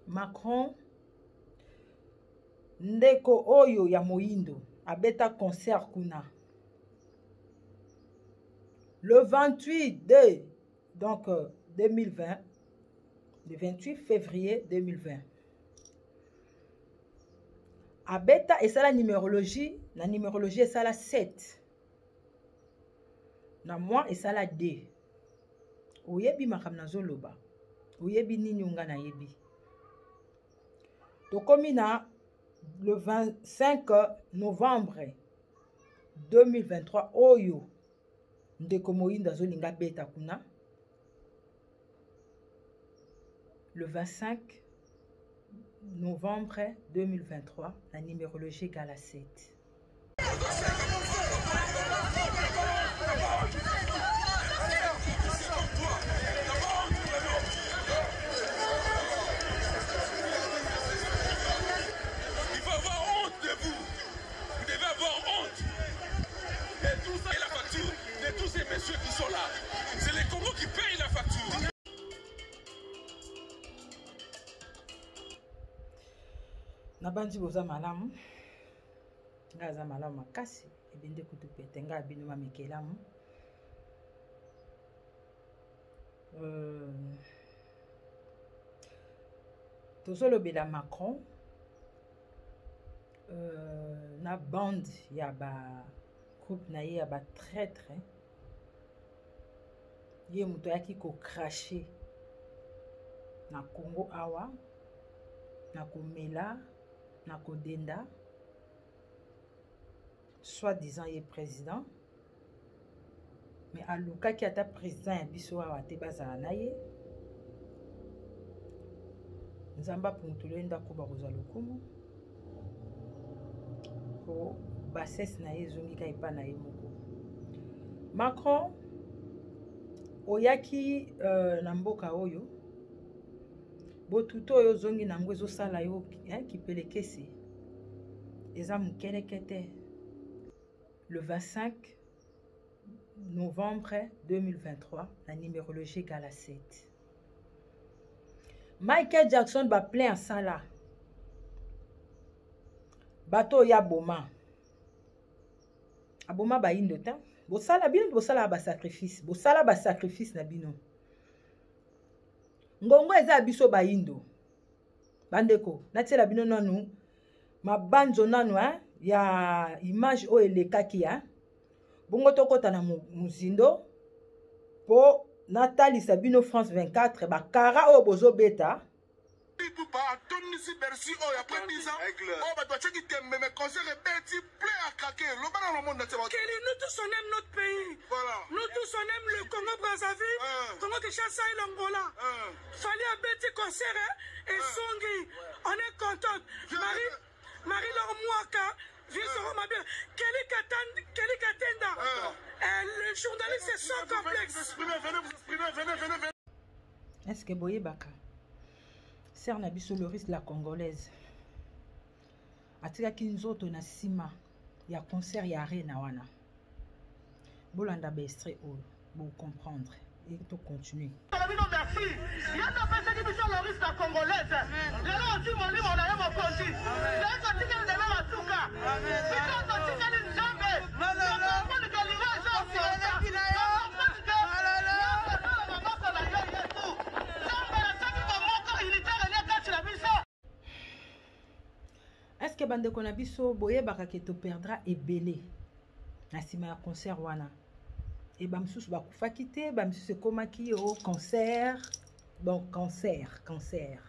Macron ndeko oyo ya moindo abeta concert kuna le 28 de donc 2020, le 28 février 2020. Abeta et ça la numérologie et ça la 7. Na moi et ça la 2. Oyebi makamna zoloba. Oyebi nini unga na yebi. Tokomi na le 25 novembre 2023 oyo ndeko moinda zolinga beta kuna. Le 25 novembre 2023, la numérologie égale à 7. Ceux qui sont là, c'est les Congos qui payent la facture. Nabandi boza malamu. Ngaza malamu makasi. Ebende kutu pete nga bino mamekelamu. Tozolobela Macron. Na bande ya ba groupe na ye ya ba traître. Ye muto yaki ko cracher na Congo awa na komela na kodenda soi-disant ye président mais aluka ki ata président ya biso awa te bazala na ye nzamba puntule ndako bakozwa lokumu ko basese na ye zongi ka epa na ye moko. Macron oyaki na mboka oyo botuto oyo zongi nango ezosala yo kipelekesi eza mukelekete. Le 25 novembre 2023, la numérologie égale à 7. Michael Jackson ba plein sala bato ya boma aboma ba indota bosala bino bosala ba sacrifice na bino ngongo eza biso ba indo bandeko natiela bino nanu mabanzo nanu ya image o elekaki bongo tokota na muzindo po natalisa bino France 24 ba kara o bozo beta Bercy, oh, après 10 ans, oh, bah, tu qui t'aime, mais quand c'est le petit plein à craquer, le bas dans le monde, c'est Kelly, nous tous on aime notre pays. Voilà. Nous tous on aime le Congo Brazzaville, Congo Kinshasa et l'Angola. Fallait un petit concert et Songi. On est content. Marie Laure Mouaka, vieux sur ma bien. Kelly Katenda. Le journaliste est sans complexe. Venez. Est-ce que Boye Baka? Ser na biso le risque de la congolaise atika kinzoto na sima ya concert ya arena wana bolanda ba extrait o bo comprendre et to continuer merci ya ta pesa ki biso le risque de la congolaise lelo osi molimo na yo mokonzi lelo totika na ba tuka biso totika ni nzambe ko ni kaliwa zo Est-ce que bande kona biso boye baka ke to perdra ebele na sima ya concert wana et ba msusu ba kufaki te ba msusu komaki au concert donc cancer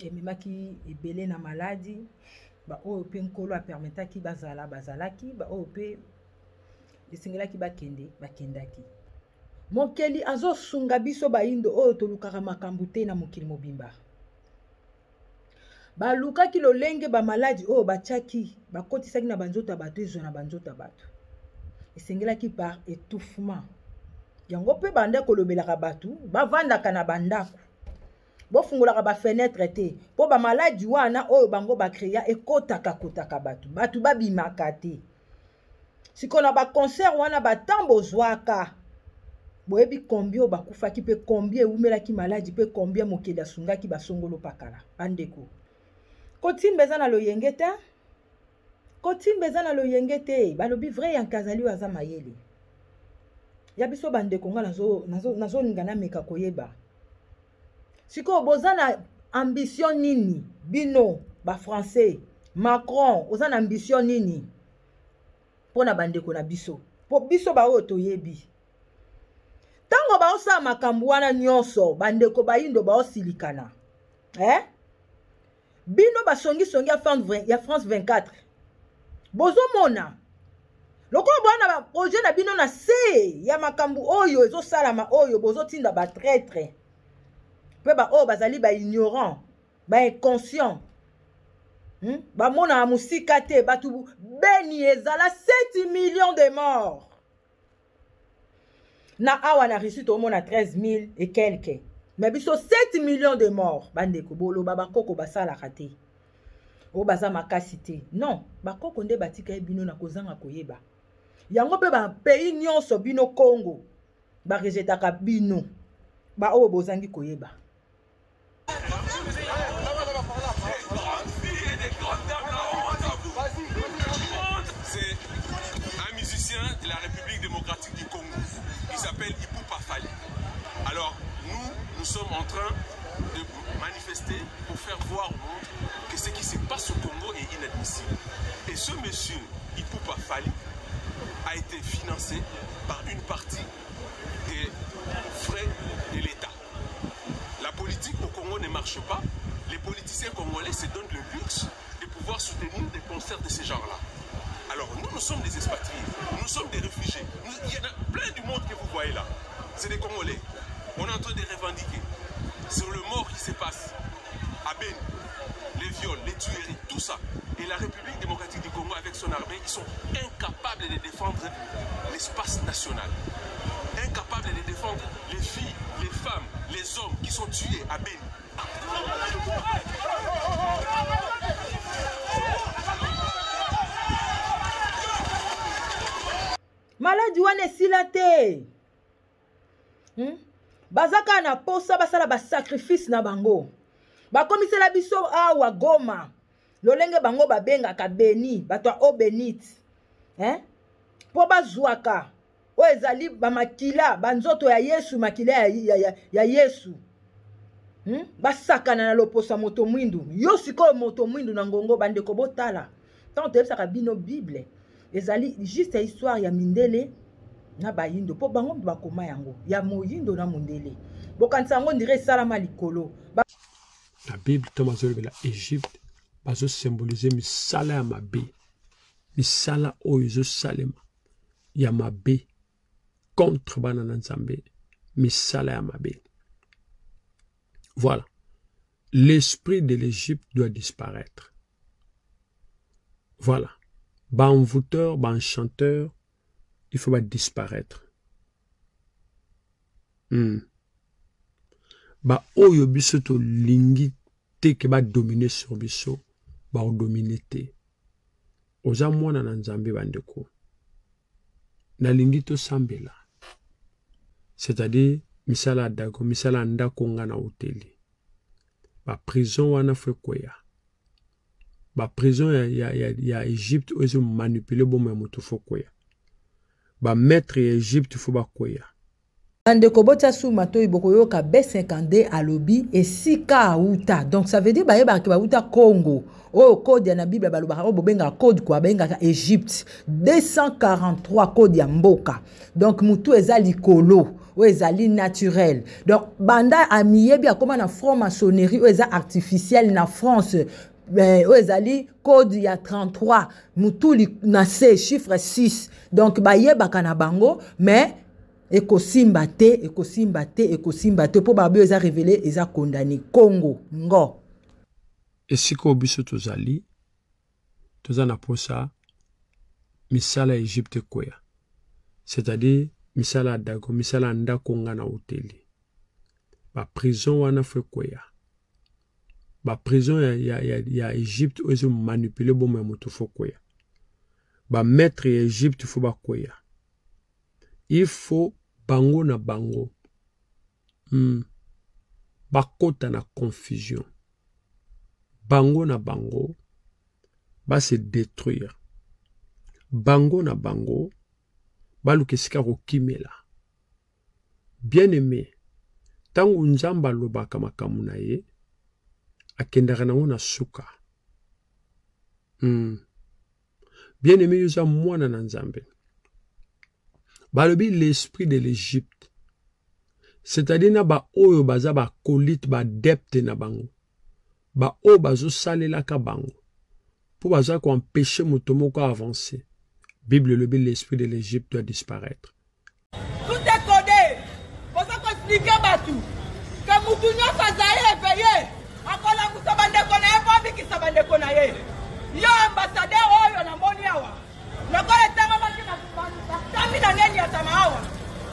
et memaki ebele na maladie ba o pe nkolo a permetaki bazalaki ba o pe esingelaki bakendaki mokeli azo sunga biso ba indo o tolukaka makambu te na mokili mobimba balukaki lolenge ba maladi oyo batiaki bakotisaki na banzota bato ezo na banzota bato esengelaki par étouffement yango pe banda kolobelaka bato bavandaka na bandako bofungolaka ba fenêtre te po ba maladi wana oyo bango bakreya kotaka bato babimaka te sikona ba concert wana batambo zwaka boyebi combien bakufaki pe combien umelaki maladi pe combien mokili asungaki basongolo pakala bandeko kotimba eza na loyenge te kotimba eza na loyenge te balobi vrai yankazali oyo aza mayele ya biso bandeko nga nazolinga nameka koyeba sikoyo boza na ambition nini bino bafrançais Macron oza na ambition nini mpona bandeko na biso po biso baoyo toyebi ntango baosala makambo wana nyonso bandeko bayindo baosilikana bino basongisongi ya France 24 bozomona lokola bwana ba projet na bino na se ya makambo oyo ezosalama oyo bozotinda batraître mpe baoyo bazali baignorant bainconscient bamona musika te batu beni ezala 7 millions de morts na awa na Russie tomona 13 000 et quelques mais biso 7 millions de morts bandeko boloba bakoko basalaka te o baza makasi te non bakoko nde batika bino na kozanga koyeba yango pe ba pays nyonso bino Congo ba rejetaka bino ba oyo bozangi koyeba. C'est un musicien de la République démocratique du Congo. Il s'appelle Ipupa Fally. Alors nous sommes en train de manifester pour faire voir au monde que ce qui se passe au Congo est inadmissible. Et ce monsieur Ipupa Fally a été financé par une partie des frais de l'État. La politique au Congo ne marche pas. Les politiciens congolais se donnent le luxe de pouvoir soutenir des concerts de ce genre-là. Alors nous sommes des expatriés, nous sommes des réfugiés. Il y en a plein du monde que vous voyez là. C'est des Congolais. On est en train de revendiquer sur le mort qui se passe à Beni, les viols, les tueries, tout ça. Et la République démocratique du Congo avec son armée, ils sont incapables de défendre l'espace national. Incapables de défendre les filles, les femmes, les hommes qui sont tués à Beni. Maladi wana esila te. Bazaka na posa basala ba sacrifice na bango. Bakomisela biso awa Goma. Lolenge bango babengaka Beni, bato o Benit. Po bazwaka. O ezali ba makila, banzoto ya Yesu, makila ya Yesu. Basakana na loposa moto mwindu. Yo sikoyo moto mwindu na ngongo bandeko botala. Tant tebisaka bino Bible. Ezali juste histoire ya mindele na bayindo po bango bakoma yango ya moyindo na mondele bokanisa yango ndire salama likolo la Bible tomazo la Égypte bazo symboliser misala ya mabe misala oyo zo salema ya mabe contre bana na Nzambe misala ya mabe. Voilà, l'esprit de l'Égypte doit disparaître. Voilà. Ba envoûteur, ba enchanteur, il faut pas disparaître. Ba oyo biso to lingi te ke ba dominer sur biso, ba o dominer te. Oza mwana na Nzambe bandeko. Na lingi to sambela. C'est-à-dire misala dago, misala ndako nga na hoteli. Ba prison wana fwe koya. Ba prison ya Égypte ozo manipuler bon moto fo koya. Ba maître ya Égypte fo ba koya. Andeko bota sou mato ibokoyo ka B50D alobi esika auta. Donc ça veut dire ba yeba ke ba uta Congo. O code ya na Bible ba lobaka bobenga code kwa benga ka Égypte 243 code ya mboka. Donc mutu eza likolo o ezali naturel. Donc banda amiyebi akoma na franc-maçonnerie o eza artificiel na France. O ezali code ya 33 mutu na C chiffre 6. Donc ba yeba kana bango mais ekosimba te po babi eza révélé eza condamné Congo ngo esiko biso tozali tozana posa misala Égypte koya, c'est-à-dire misala dago misala ndako nga na hoteli ba prison wana fwe koya ba prison ya Égypte ozo manipuler bon moto fo koya ba maître ya Égypte fo ba koya. Il faut bango na bango bakota na confusion, bango na bango ba se détruire, bango na bango baluka esika kokimela. Bien aimé, tango nzambe alobaka makambo na ye akendaka nango na suka. Bien aimé, yoza mwana na nzambe. Balobi l'esprit de l'Égypte, c'est-à-dire na ba oyo baza ba kolite ba adepte na bango, ba oyo bazo salelaka bango pour baza ko empêcher moto moko avancer. Bible lobi l'esprit de l'Égypte doit disparaître. Tout est codé. Pour ça qu'on explique batu que mutunyo fazaye payé. Akola kusabande konaye babi kisabande konaye. Yo ambassadeur oyo na moni awa. Lokole tanga baki na tambi na ngeni ya tamawa.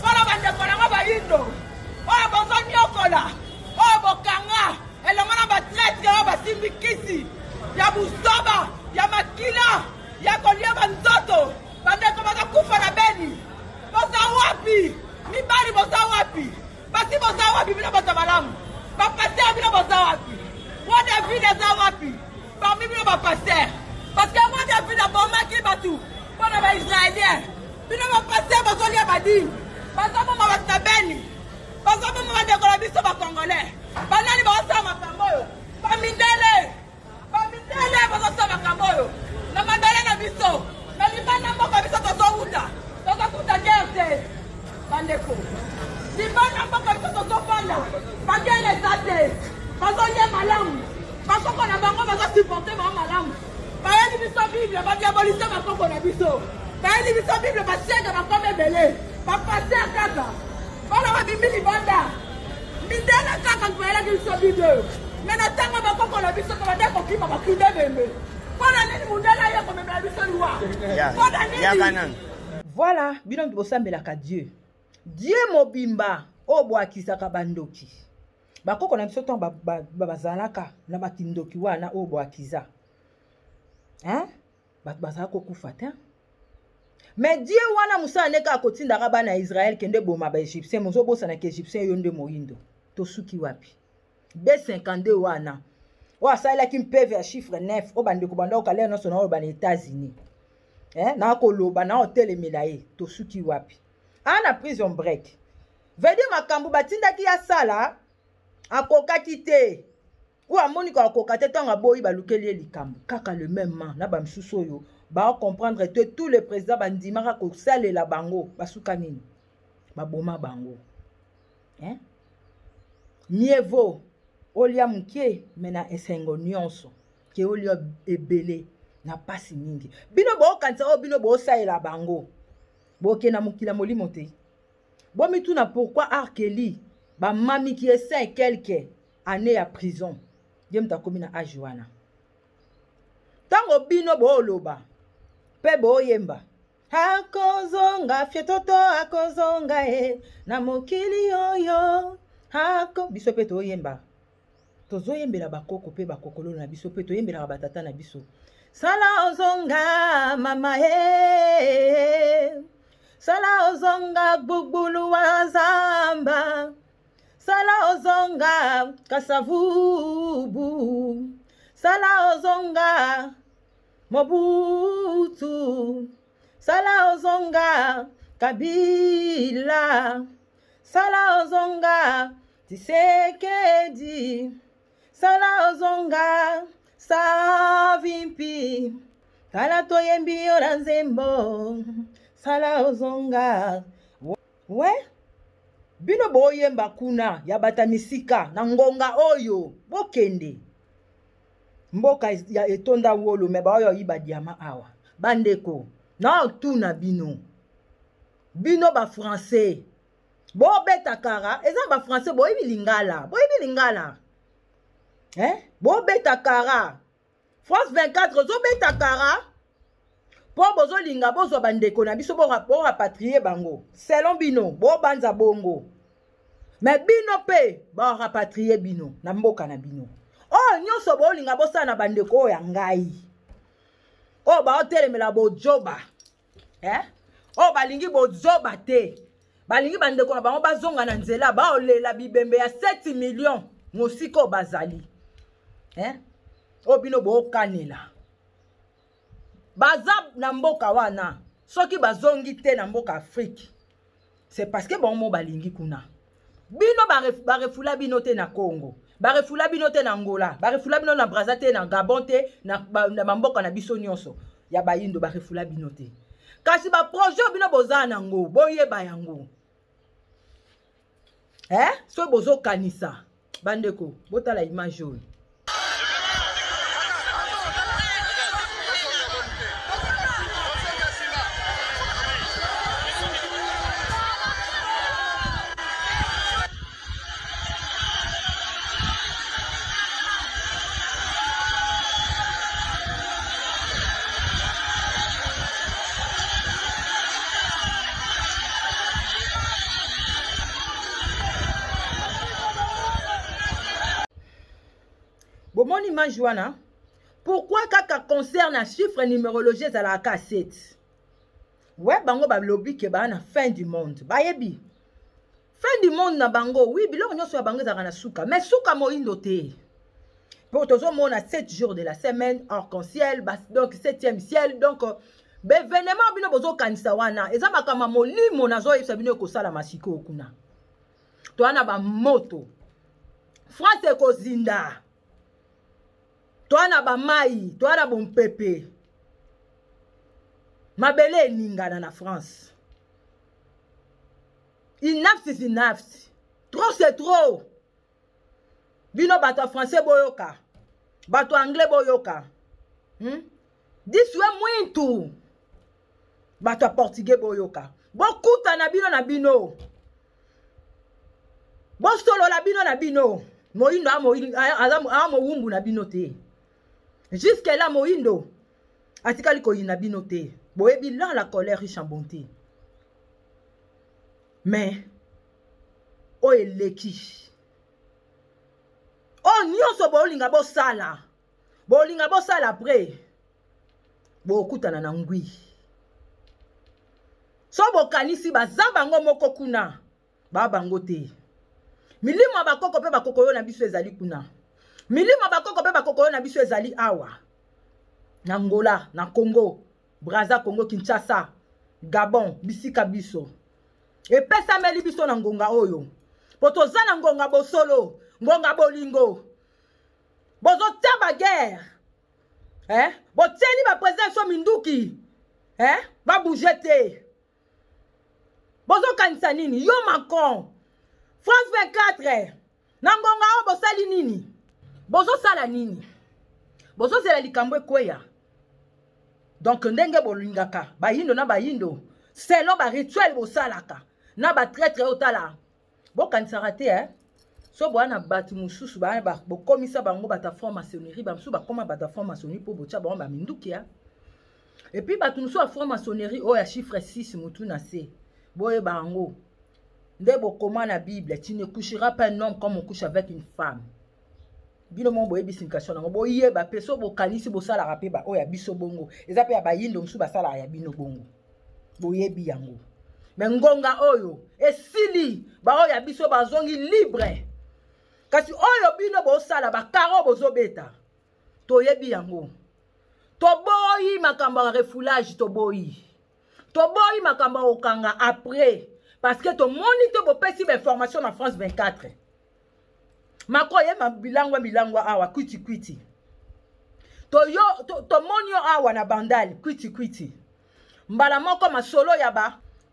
Kola bande konaye ba indo. Oyo bozo nyokola. Oyo bokanga. Elongana ba traite ya ba simbikisi. Ya busoba, ya makila, ya kolia banzoto. Bande komaka kufa na beni. Bosa wapi? Mibali bosa wapi? Basi bosa wapi bila bosa malamu. Ba pasteur bila bosa wapi? Moi David za wapi? Parmi bila ba pasteur. Parce que moi David a bomba ki batu. Pour les Israéliens. Bila ba pasteur bosa lia badi. Basa mo ba tabeni. Basa mo ba de kola biso ba congolais. Banani ba sa makambo. Ba mindele. Ba mindele bosa sa makambo. Na mandale na biso. Na libana mboka biso to uta. Toka gerte bandeko libana mboka biso tozofanda bakele zate bazoye malamu bakoko na bango bazosupporte bango malamu bayeli biso bible badiabolise bakoko na biso bayeli biso bible basiege bakome ebele bapase kaka bana babimbi libanda mindele kaka bayelaki biso bible me na ntango bakoko na biso bade kokima bakunde bembe mpona nini mundele aye komemela biso liwa mpona nini. Voilà, bino bosambelaka Dieu. Dieu mobimba obwakisaka bandoki. Bakoko na biso to bazalaka na bakindoki wana obwakiza. Hein? Bazala kokufa te. Mais Dieu wana musa neka kotindaka bana Israël kende boma ba Égyptien mozo bosa na ke Égyptien yonde moyindo. To suki wapi? B52 wana. Wa sala ki mpeve ya chiffre 9 obande ko banda okale na sona obana États-Unis. Na koloba na hotel emilaye to suki wapi ana prison break vedi makambu batinda ki ya sala akokaki te ou amoni ko akokate tanga boyi balukeli likambu kaka le même man na ba msusu oyo ba comprendre que tous les présidents bandimaka ko salela bango basuka nini baboma bango mieux vaut olia mukie mena esengo nyonso ke olia ebele na pasi mingi bino bo kanisa o bino bo saela bango bo ke na mukila molimo te bo mituna pourquoi Arkeli ba mami qui est 5 quelques années à prison jem ta komina ajuana tango bino bo loba pe bo yemba akozonga fietoto akozonga na mokili yoyo hako biso pe to yemba tozo yembela bakoko pe bakokolo na biso pe to yembela batata na biso. Sala ozonga mama Sala ozonga bugbulu wazamba Sala ozonga kasavubu Sala ozonga Mobutu Sala ozonga Kabila Sala ozonga Tshisekedi Sala ozonga Savimpi Sala toyembi yola nzembo Sala ozonga we bino boyemba kuna ya batamisika na ngonga oyo bokende mboka ya etonda wolo me ba oyo yiba diama awa bandeko na tuna bino ba français bo beta kara eza ba français boyibi lingala bo beta kara France 24 zo beta kara po bozo linga bozo bandeko na biso bo rapatrier bango selon bino bo banza bongo mais bino pe ba rapatrier bino na mboka na bino oh nyonso bo linga bosa na bandeko ya ngai oh ba hotelemela bo joba oh balingi bo joba te balingi bandeko na bango bazonga na nzela baolela bibembe ya 7 millions mosiko bazali obino bokanela baza na mboka wana soki bazongi te na mboka Afrique c'est parce que bon balingi kuna bino barefula bino te na Congo barefula bino te na Angola barefula bino na Brazza te na Gabon te na mboka na biso nyonso ya bayindo barefula bino te kasi ba projet bino bozana nango boyeba yango so bozo kanisa bandeko botala image oyo mon image wana pourquoi kaka concerne un chiffre numérologie à la cassette ouais bango ba lobby ke ba na fin du monde bayebi fin du monde na bango oui biloko nyonso ya bango za na suka mais suka moindo te pour tozo mona 7 jours de la semaine arc-en-ciel donc 7e ciel donc événement bino bozo kanisa wana eza makama molimo nazo yebisa bino ko sala masiko kuna to ana ba moto France ko zinda toi na ba mai toi na bon pepe mabele ningana na France inafsi trop c'est trop bino bato français boyoka bato anglais boyoka diswe mwintu bato portugais boyoka bokuta na bino bosolo la bino na bino moindo amo wumbu na bino te jusque là moindo atikali ko yina bino te boyebi là la colère riche en bonté mais o eleki o nyonso bolinga bosala après bokutana na ngwi so bokanisi bazamba ngo moko kuna babango te milimo bakoko pe bakoko na biso ezali kuna milimo bakoko pe bakoko na biso ezali awa na Angola na Congo Brazza Congo Kinshasa Gabon bisika biso epesa meli biso na ngonga oyo potoza na ngonga bosolo ngonga bolingo bozo taba guerre boteli ba président so minduki ba bouger te bozo kanisa nini yo Macron France 24 nangonga o bosali nini bozo sala nini bozo zela likambo ekweya donc ndenge bolingaka bayindo na bayindo selon ba rituel bosalaka na ba traître otala bokanisaka te so bwana batu mususu ba bokomisa bango bata franc-maçonnerie bamsu bakoma bata franc-maçonnerie po botia bango ba minduki et puis batu musu a franc-maçonnerie o ya chiffre 6 mutu na se boye bango ndebo comment la Bible tu ne coucheras pas un homme comme on couche avec une femme bino mo boye bisincation nango boye ba peso bokanisi bosala rapé ba oya biso bongo eza pe ya bayindo musu basala ya bino bongo boye bi yango mais ngonga oyo esili ba oya biso bazongi libre kasi oyo bino bosala ba karo bozobeta toyebi yango toboyi makambo ya refoulage toboyi makambo okanga après parce que to moniteur bo pesi ba information na France 24 mako ye bilangwa awa kwiti to monio awa na bandali kwiti mbala moko masolo ya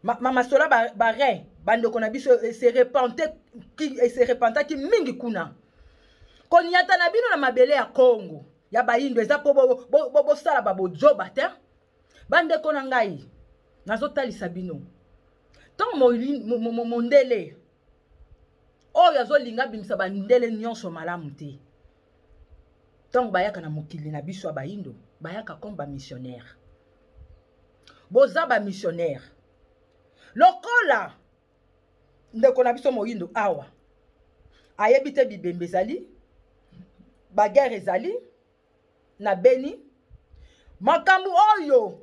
masolo ba rein bandeko na biso se repenta ki mingi kuna konyata na bino na mabele ya Congo ya bayindo eza po bo sala ba bojoba te bandeko na ngai nazotalisa bino tant mondele oyo azolinga bimisa bandele nyonso malamu te tant bayaka na mokili na biso bayindo bayaka comme ba missionnaire boza ba missionnaire lokola ndeko na biso moyindo awa ayebi te bibembe ezali baguerre ezali na Beni makambo oyo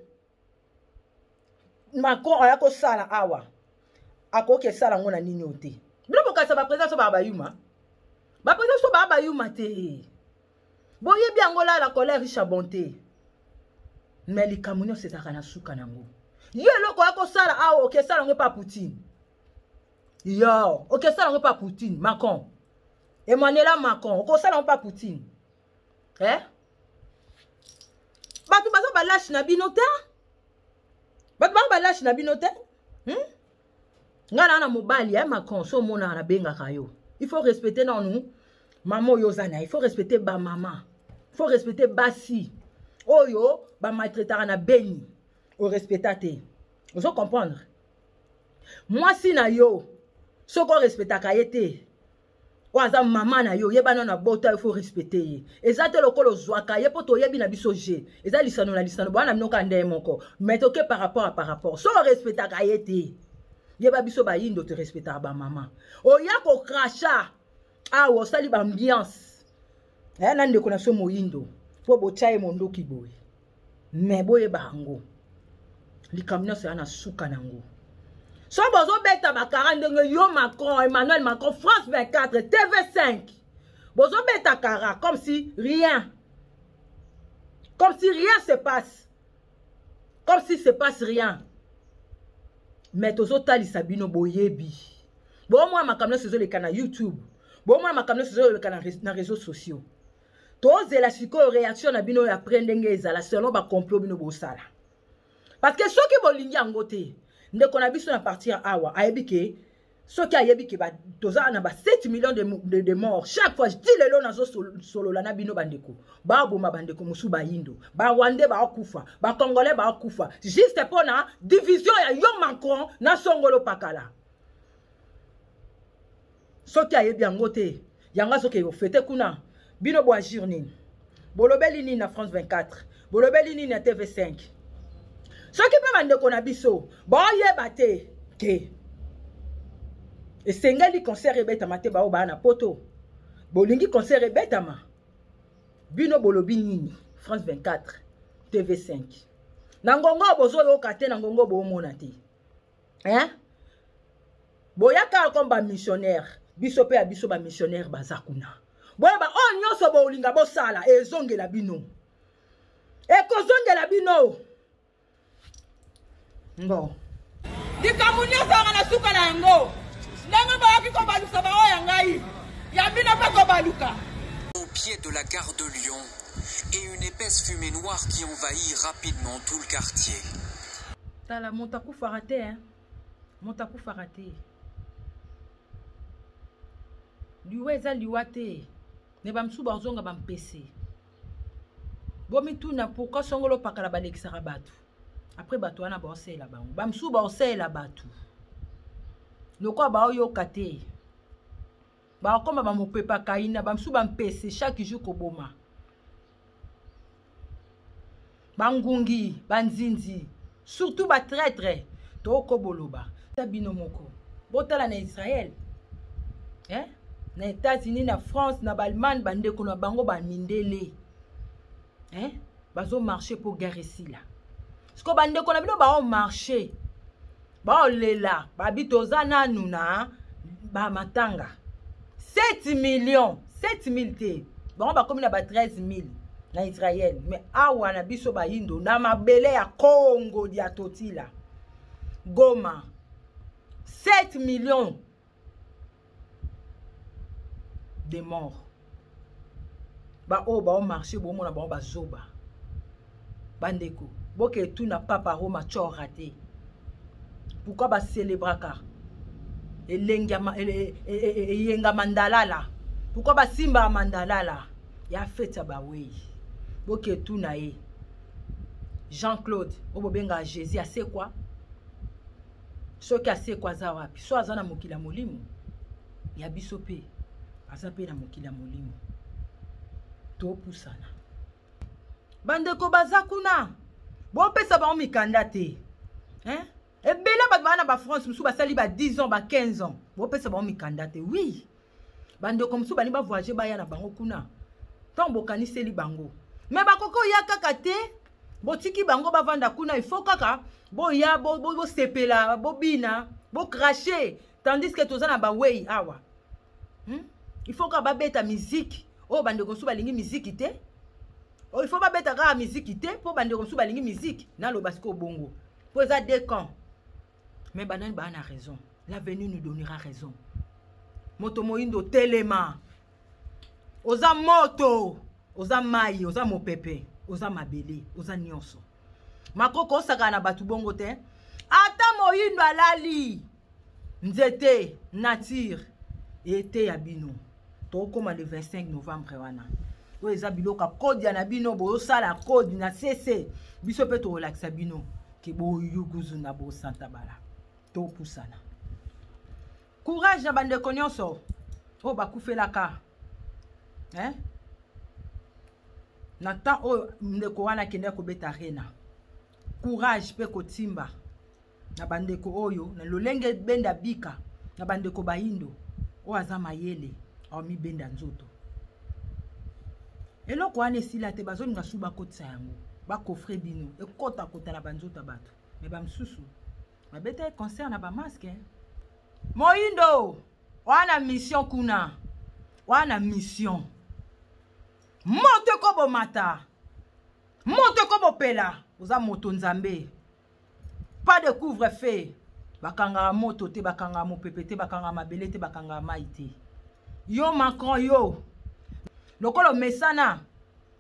Macron aya kosala awa akoki sala ngona nini ote bino bokasa ba président so ba bayuma ba président so ba bayuma te boye bien ngola la colère riche bonté mais les camions c'est akana suka nango yo loko yako sala awo ke sala ngo pa Poutine yo ok sala ngo pa Poutine Macron Emmanuel Macron ko sala ngo pa Poutine batu bazo ba lâche na binota batu ba lâche na binota ngana na mobali Macron so mona na benga kayo il faut respecter nous maman yozana il faut respecter ba maman il faut respecter basi oyo ba maltraitera na beni o respectate vous comprendre moi si na yo soko respectaka yete waza maman na yo yeba na bota il faut respecter ezate lokolo zwaka ye poto yebi na biso je eza lisano na lisano bana mnoka ndé moko mais toke par rapport so respectaka yete yeba biso ba yindo te respecter ba maman oya ko crasha awo sali ba ambiance na ndeko na so moyindo po bochaye mondo kiboye mais boye bango likamino se ana suka nango so bozo beta ba 40 yo Macron Emmanuel Macron France 24 TV5 bozo beta kara comme si rien se passe comme si se passe rien mais tozo tali sabino boyebi bo moi makamno se zo le kana YouTube bo moi makamno se zo le kana na réseaux sociaux toze la siko réaction na bino ya prendenge ezala selon ba complot bino bosala parce que ceux qui bolingi angote ndeko na biso na partir awa ayebike ceux qui ayebike ba toza na ba 7 millions de morts chaque fois je dis le lo nazo solo la na bino bandeko ba boma bandeko musu ba yindo ba Rwandais ba okufa ba Congolais ba okufa juste pour na division ya yo Macron na songolo pakala ceux qui ayebi angote yanga soki yo fete kuna bino bo agir nini bolobeli nini na France 24 bolobeli nini na TV5 ceux qui peuvent bandeko na biso boyeba te ke esengeli concert ebetama te bao ba na poto bolingi concert ebetama bino bolobi nini France 24 TV5 na ngongo bozo yoka te na ngongo bo mona te boyaka comme ba missionnaire biso pe ya biso ba missionnaire bazakuna boyeba on nyonso bolinga bosala ezongela bino ekozongela bino ngo dikamunyo sanga na suka na ngo ndanga ba ki ko baluka ba oya ngai ya bino pa ko baluka au pied de la gare de Lyon et une épaisse fumée noire qui envahit rapidement tout le quartier. Tala montaku farate montaku farate liweza liwate ne bamsu bazonga bampese bomi tuna pourquoi songolo pakala balekisaka batu après batu wana baosela bango bamsu baosela batu lokwa baoyoka te baokoma bamopepa kaina bamsu bampese chaque jour koboma bangungi banzinzi surtout ba traître toko boloba tabino moko botala na Israël na États-Unis na France na Allemagne bandeko na bango ba mindele bazo marcher pour guerre ici là parce que bandeko na bino ba on marcher ba olela ba bitoza nanu na ba matanga 7 millions 7000 te bango ba komi na ba 13000 na Israël mais awa na biso ba yindo na mabele ya Congo dia totila Goma 7 millions de morts ba o ba o marché bo mona ba zoba bandeko boke tout na papa Roma raté pourquoi ba célébraka yenga mandalala pourquoi ba simba mandalala ya feta ba wei boke tout na e Jean-Claude obobenga Jésus a c'est quoi ce qui a c'est quoi za wapi so azana mokila molimo ya bisope azape na mokila molimo to pusana bandeko bazakuna bo pesa ba mikanda te ebela ba bana ba France musu ba sali ba 10 ans ba 15 ans bo pesa ba mikanda te oui bandeko musu bani ba voyager ba ya na bango kuna tombo kaniseli bango mais ba koko ya kaka te botiki bango ba vanda kuna il faut kaka bo ya bo sepela bo bina Bo cracher tandis que tozana ba way awa. Il faut ka ba beta musique. Oh bande ko suba lingi musique te. Oh il faut ba beta ka musique te pour bande ko suba lingi musique na lo basiko bongo. Pour ça deux camps. Mais banane ba na raison. L'avenir nous donnera raison. Moto moindo telema. Oza moto, oza mai, oza mopepe, oza mabele, oza nyonso. Makoko osaka na batu bongo te. Ata moindo alali. Nzete, nature, été ya bino. Tokoma le 25 novembre wana. Oyo eza biloka kodi ya na bino bo sala kodi na CC. Biso pe to relaxa bino ke bo yuguzu na bo santa bala. To pusana. Courage na bande konyonso. O bakufelaka. Na temps oyo ndeko wana kende ko beta rena. Courage pe kotimba. Na bandeko oyo na lolenge benda bika na bandeko baindo o azama yele omi benda nzoto. Eloko wana esila te bazolinga suba kotisa yango bakofre bino ekota kota na banzota bato me bamsusu babeta concert na ba masque moindo wana mission kuna wana mission moto kobo mata moto kobo pela oza moto nzambe. Pas de couvre-feu. Bakanga moto te, bakanga mopepe te, bakanga mabele te, bakanga maite. Yo Macron yo. Lokolo mesana.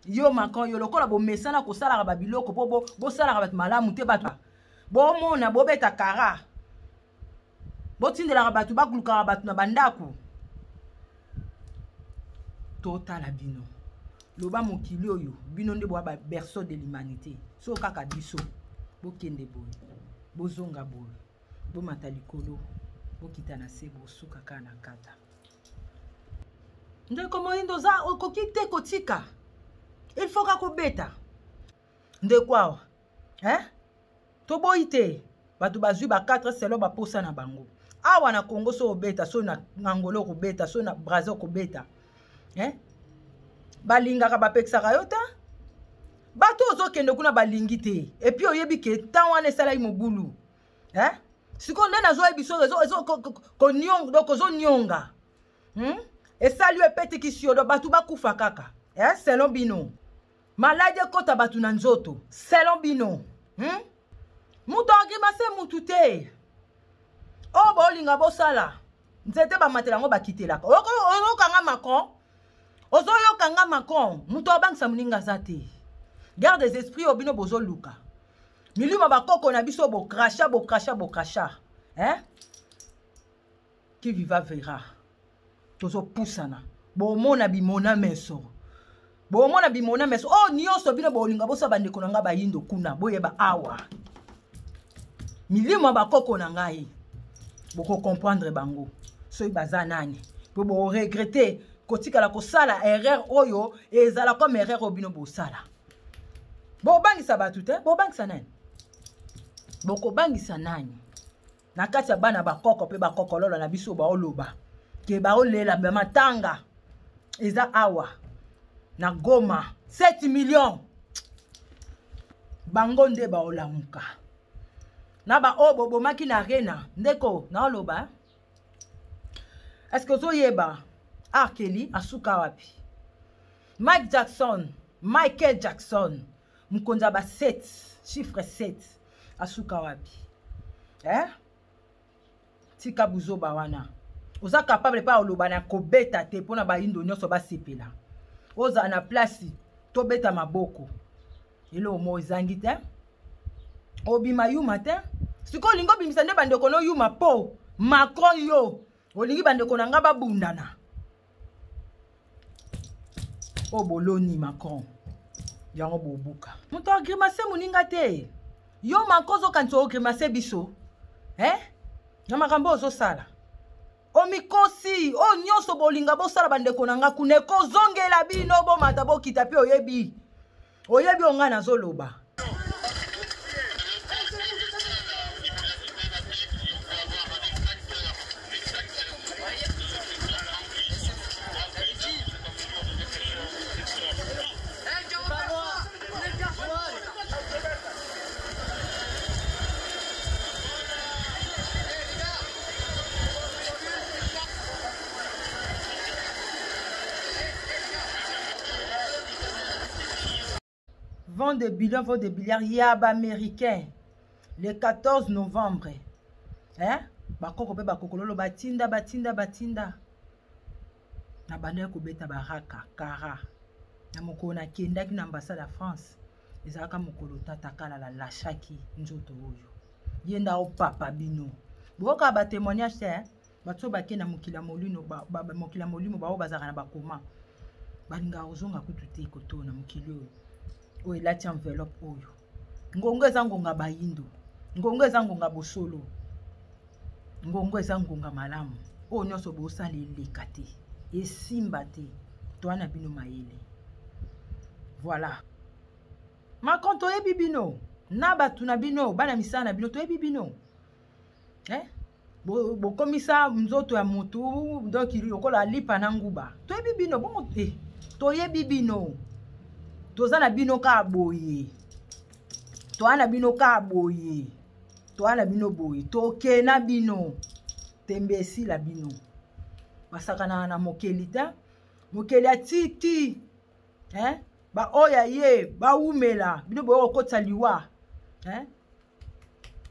Yo Macron yo. Lokolo bo mesana ko sala ba biloko bo sala ba malamu te batu. Bo mona bo beta kara. Bo tindela batu ba kuluka batu na bandaku. Total bino. Loba mokili oyo. Bino nde bo ba berceau de l'humanité. So kaka biso. Bo kende boy. Bozonga boy. Bo matalikolo. Bo kitana se bo suka kana kata. Ndeko moindo za okokite kotika. Il faut ka kobeta. Ndeko awa. To boite. Batu bazui ba 4 selo ba posa na bango. Awa na Congo so obeta, so na Ngangolo ko beta, so na Brazil ko beta. Balinga ka ba peksa yota. Bato ozokende kuna balingi te. Et puis oyebi ke tan wana esala imobulu. Siko nde nazo ebiso ezo konyong donc ozo nyonga. Esali epete kisio do batu bakufa kaka. Selon bino. Malade kota batu na nzoto. Selon bino. Muto agimase mutu te. O bolinga bosala. Nzete ba matela ngo bakitelaka. Ozo kanga Macron. Ozo yo kanga Macron. Muto abangisa muninga zate. Garde des esprits au bino bozo luka. Milima bakoko na biso bo crachat. Qui viva verra. Tozo pusana. Bo mona bimona meso. Bo mona bimona meso. Oh nyonso bino bolinga bosa bandeko nanga ba yindo kuna boyeba awa. Milima bakoko na ngai. Boko comprendre bango. So ibaza nani. Bo regretter kotika la kosala erreur oyo ezala comme erreur obino bo sala. Bo bangisa batu te, bo bangisa nani? Boko bangisa nani? Na kati ya bana bakoko pe bakoko lolo na biso ba oloba. Ke ba olela be matanga. Eza awa. Na Goma 7 millions. Bango nde ba olamuka. Na ba obo bomaki na arena. Ndeko na oloba. Est-ce que zo yeba Arkeli asuka wapi? Michael Jackson. Mkonza ba 7, chiffre 7. Asuka wapi? Tika buzo ba wana. Oza capable pa oloba na kobeta te pona ba indo nyonso ba sepela. Oza na place to beta maboko. Elo mo izangi te. Obima yuma te. Siko lingo bimisa nde bandeko no yuma po. Macron yo. Olingi bandeko na nga babundana. O boloni Macron. Yango bobuka. Muto agrimase muninga te. Yo mankozo kanto agrimase biso. Na makambo ozo sala. O mikosi, o nyonso bolinga bo sala bandeko nanga kuneko zongela bino bo mata bo kita pe oyebi. Oyebi onga na zoloba. vend des billions, vend des milliards. Il y a américain. Le 14 novembre. Hein? Bakoko pe bakokololo batinda. Na bande ko beta baraka kara. Na mokolo na kendaki na ambassade ya France. Ezalaka mokolo tatakala la lachaki nzoto oyo. Yenda o papa bino. Boka ba témoignage c'est bato bakena mokila molino mokila molimo ba bazaka na bakoma. Balinga ozonga kututi koto na mokili oyo. Oyo elati enveloppe oyo. Ngongo eza ngonga bayindo. Ngongo eza ngonga bosolo. Ngongo eza ngonga malamu. Oyo nyonso bosala eleka te. Esimba te. Toana bino mayele. Voilà. Macron toyebi bino. Na batu na bino, bana misala na bino toyebi bino. Bo komisa nzoto ya mutu donc lokola lipa na nguba. Toyebi bino bon te. Toyebi bino. Tozana bino ka boye. Toana bino ka boye. Toana bino boye. Toke na bino. Tembesi la bino. Basakana na mokelita. Mokelia titi. Ba oya ye, ba umela. Bino boyo kota liwa.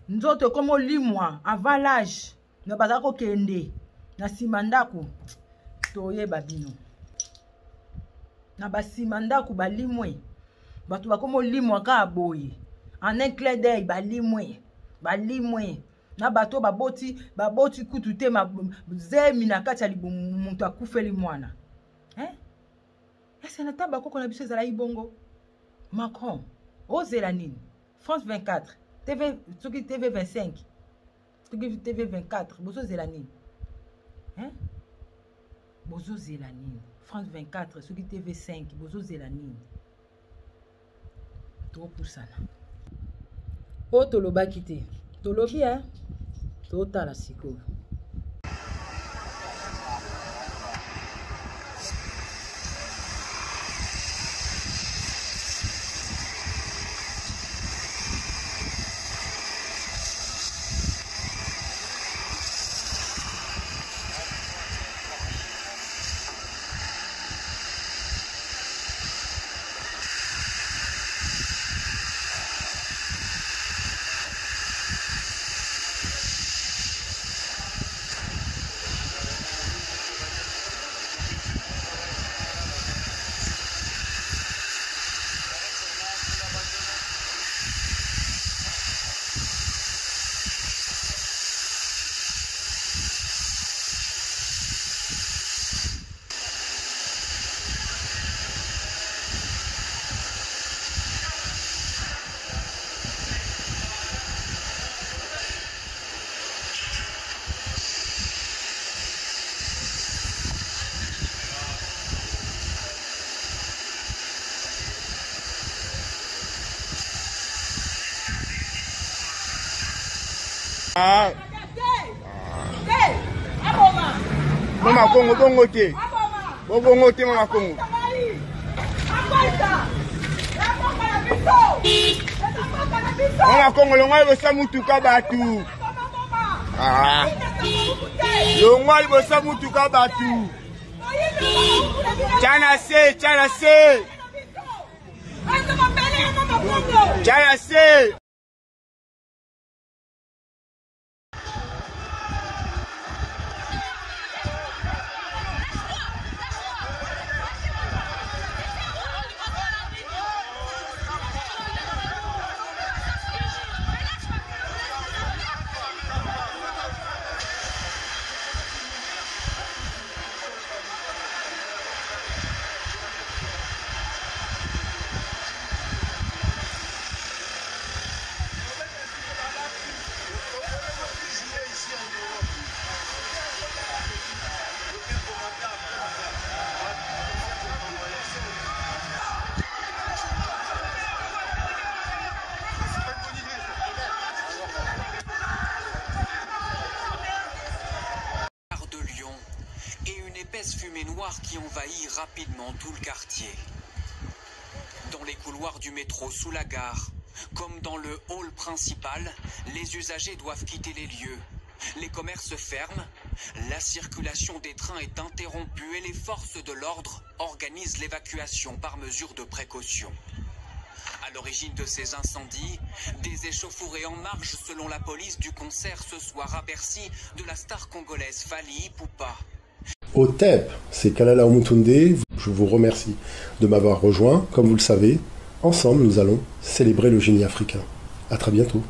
Nzoto komo limwa avant l'âge. Na bazako kende. Na simandako. Toyeba bino. Na basimandako balimwe. Batu bakomo limwa ka boye. En un clin d'œil balimwe. Balimwe. Na bato baboti kutute ma zemi na kati ya muntu akufeli mwana. Est-ce que nataba koko na biso ezala ibongo? Macron, ozela nini? France 24, TV 25, TV 24, bozo zela nini? Bozo zela nini? France 24, soki TV 5, bozo zela nini? To pusana. O tolobaki te. Tolobi to tala sikoyo. Mama Congo bongo te. Bongo te Mama Congo. Mama Congo longa bosa mutuka batu. Longa bosa mutuka batu. Chana se. Chana se. Fumée noire qui envahit rapidement tout le quartier. Dans les couloirs du métro sous la gare, comme dans le hall principal, les usagers doivent quitter les lieux. Les commerces ferment, la circulation des trains est interrompue et les forces de l'ordre organisent l'évacuation par mesure de précaution. À l'origine de ces incendies, des échauffourées en marge selon la police du concert ce soir à Bercy de la star congolaise Fally Ipupa. Au TEP, c'est Kalala Omutunde. Je vous remercie de m'avoir rejoint. Comme vous le savez, ensemble, nous allons célébrer le génie africain. À très bientôt.